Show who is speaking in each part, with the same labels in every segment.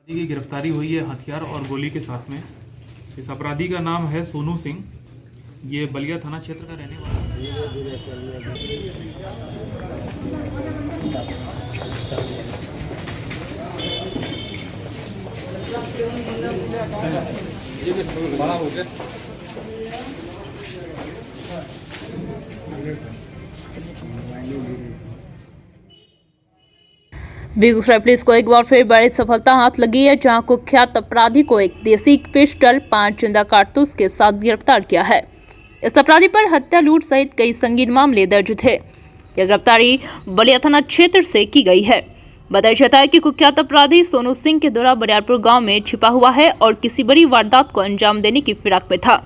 Speaker 1: अपराधी की गिरफ्तारी हुई है हथियार और गोली के साथ में। इस अपराधी का नाम है सोनू सिंह। ये बलिया थाना क्षेत्र का रहने वाला है।
Speaker 2: बेगूसराय पुलिस को एक बार फिर बड़ी सफलता हाथ लगी है, जहां कुख्यात अपराधी को एक देसी पिस्टल 5 जिंदा कारतूस के साथ गिरफ्तार किया है। इस अपराधी पर हत्या, लूट सहित कई संगीन मामले दर्ज थे। यह गिरफ्तारी बलिया थाना क्षेत्र से की गई है। बताया जाता है कि कुख्यात अपराधी सोनू सिंह के द्वारा बरियारपुर गांव में छिपा हुआ है और किसी बड़ी वारदात को अंजाम देने की फिराक में था।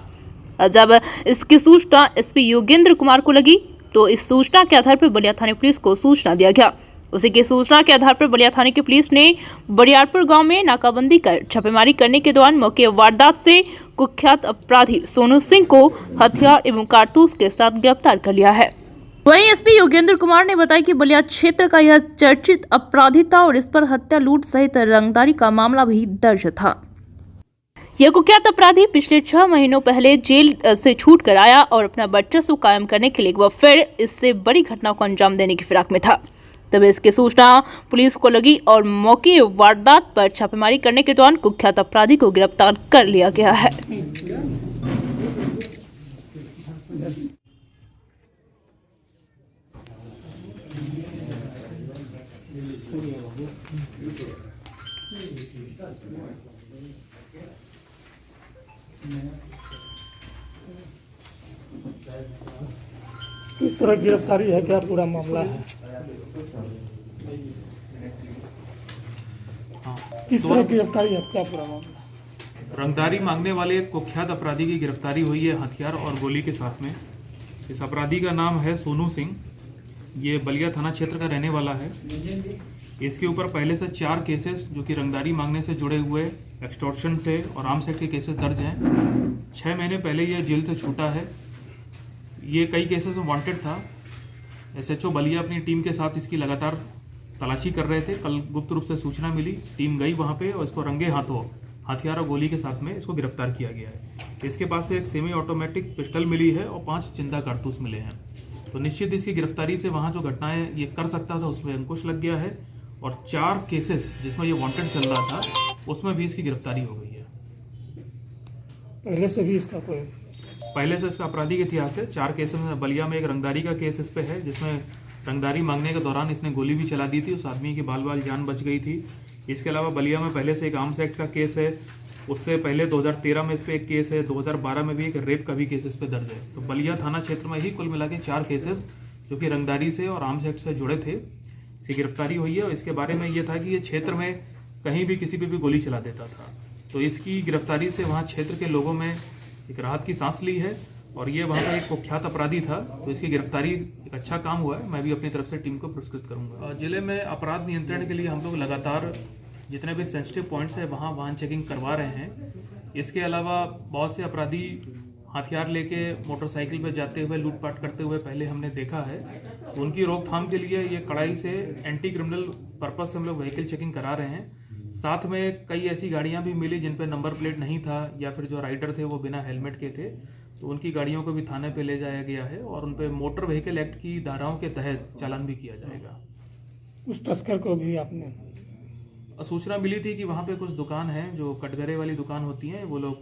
Speaker 2: जब इसकी सूचना एसपी योगेंद्र कुमार को लगी तो इस सूचना के आधार पर बलिया थाना पुलिस को सूचना दिया गया। उसी की सूचना के आधार पर बलिया थाने की पुलिस ने बरियारपुर गांव में नाकाबंदी कर छापेमारी करने के दौरान मौके वारदात से कुख्यात अपराधी सोनू सिंह को हथियार एवं कारतूस के साथ गिरफ्तार कर लिया है। वहीं एसपी योगेंद्र कुमार ने बताया कि बलिया क्षेत्र का यह चर्चित अपराधी था और इस पर हत्या, लूट सहित रंगदारी का मामला भी दर्ज था। यह कुख्यात अपराधी पिछले 6 महीनों पहले जेल से छूट कर आया और अपना वर्चस्व कायम करने के लिए वह फिर इससे बड़ी घटना को अंजाम देने की फिराक में था। तभी इसकी सूचना पुलिस को लगी और मौके वारदात पर छापेमारी करने के दौरान कुख्यात अपराधी को गिरफ्तार कर लिया गया है।
Speaker 3: किस तरह गिरफ्तारी है, क्या पूरा मामला है? किस तरह गिरफ्तारी है, क्या पूरा मामला?
Speaker 1: रंगदारी मांगने वाले कुख्यात अपराधी की गिरफ्तारी हुई है हथियार और गोली के साथ में। इस अपराधी का नाम है सोनू सिंह। ये बलिया थाना क्षेत्र का रहने वाला है। इसके ऊपर पहले से 4 केसेस जो कि रंगदारी मांगने से जुड़े हुए, एक्सटॉर्शन से और आर्म्स एक्ट के केसेस दर्ज हैं। 6 महीने पहले यह जेल से छूटा है। ये कई केसेस में वांटेड था। एसएचओ बलिया अपनी टीम के साथ इसकी लगातार तलाशी कर रहे थे। कल गुप्त रूप से सूचना मिली, टीम गई वहां पे और इसको रंगे हाथों हथियार और गोली के साथ में इसको गिरफ्तार किया गया है। इसके पास से एक सेमी ऑटोमेटिक पिस्टल मिली है और 5 जिंदा कारतूस मिले हैं। तो निश्चित इसकी गिरफ्तारी से वहाँ जो घटनाएं ये कर सकता था उसमें अंकुश लग गया है और 4 केसेस जिसमें ये वांटेड चल रहा था उसमें भी इसकी गिरफ्तारी हो गई है।
Speaker 3: पहले से भी इसका कोई
Speaker 1: पहले से इसका आपराधिक इतिहास है। 4 केसेस में बलिया में एक रंगदारी का केस इस पे है, जिसमें रंगदारी मांगने के दौरान इसने गोली भी चला दी थी। उस आदमी की बाल जान बच गई थी। इसके अलावा बलिया में पहले से एक आर्म्स एक्ट का केस है। उससे पहले 2013 में इस पर एक केस है। 2012 में भी एक रेप का भी केस इस पे दर्ज है। तो बलिया थाना क्षेत्र में ही कुल मिला के 4 केसेस जो कि रंगदारी से और आर्म्स एक्ट से जुड़े थे, इसकी गिरफ्तारी हुई है। और इसके बारे में ये था कि ये क्षेत्र में कहीं भी किसी पे भी गोली चला देता था। तो इसकी गिरफ्तारी से वहाँ क्षेत्र के लोगों में एक राहत की सांस ली है और ये वहाँ का एक कुख्यात अपराधी था। तो इसकी गिरफ्तारी एक अच्छा काम हुआ है। मैं भी अपनी तरफ से टीम को पुरस्कृत करूंगा। जिले में अपराध नियंत्रण के लिए हम लोग लगातार जितने भी सेंसिटिव पॉइंट्स है वहाँ वाहन चेकिंग करवा रहे हैं। इसके अलावा बहुत से अपराधी हथियार लेके मोटरसाइकिल पर जाते हुए लूटपाट करते हुए पहले हमने देखा है। तो उनकी रोकथाम के लिए ये कड़ाई से एंटी क्रिमिनल पर्पज से हम लोग व्हीकल चेकिंग करा रहे हैं। साथ में कई ऐसी गाड़ियां भी मिली जिन पे नंबर प्लेट नहीं था या फिर जो राइडर थे वो बिना हेलमेट के थे। तो उनकी गाड़ियों को भी थाने पे ले जाया गया है और उन पे मोटर व्हीकल एक्ट की धाराओं के तहत चालान भी किया जाएगा।
Speaker 3: उस तस्कर को भी आपने
Speaker 1: सूचना मिली थी कि वहाँ पे कुछ दुकान है जो कटघरे वाली दुकान होती हैं, वो लोग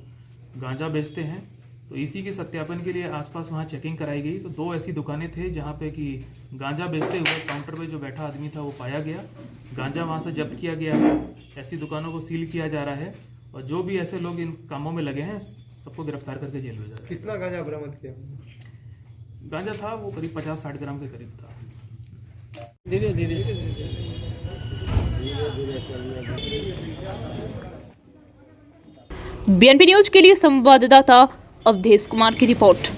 Speaker 1: गांजा बेचते हैं। तो इसी के सत्यापन के लिए आसपास वहाँ चेकिंग कराई गई। तो 2 ऐसी दुकानें थे जहाँ पे कि गांजा बेचते हुए काउंटर पे जो बैठा आदमी था वो पाया गया। गांजा वहाँ से जब्त किया गया है। ऐसी दुकानों को सील किया जा रहा है और जो भी ऐसे लोग इन कामों में लगे हैं सबको गिरफ्तार करके जेल भेजा जाएगा।
Speaker 4: कितना गांजा बरामद किया?
Speaker 1: गांजा था वो करीब 50-60 ग्राम के करीब था।
Speaker 3: धीरे धीरे
Speaker 2: बीएनपी न्यूज के लिए संवाददाता अवधेश कुमार की रिपोर्ट।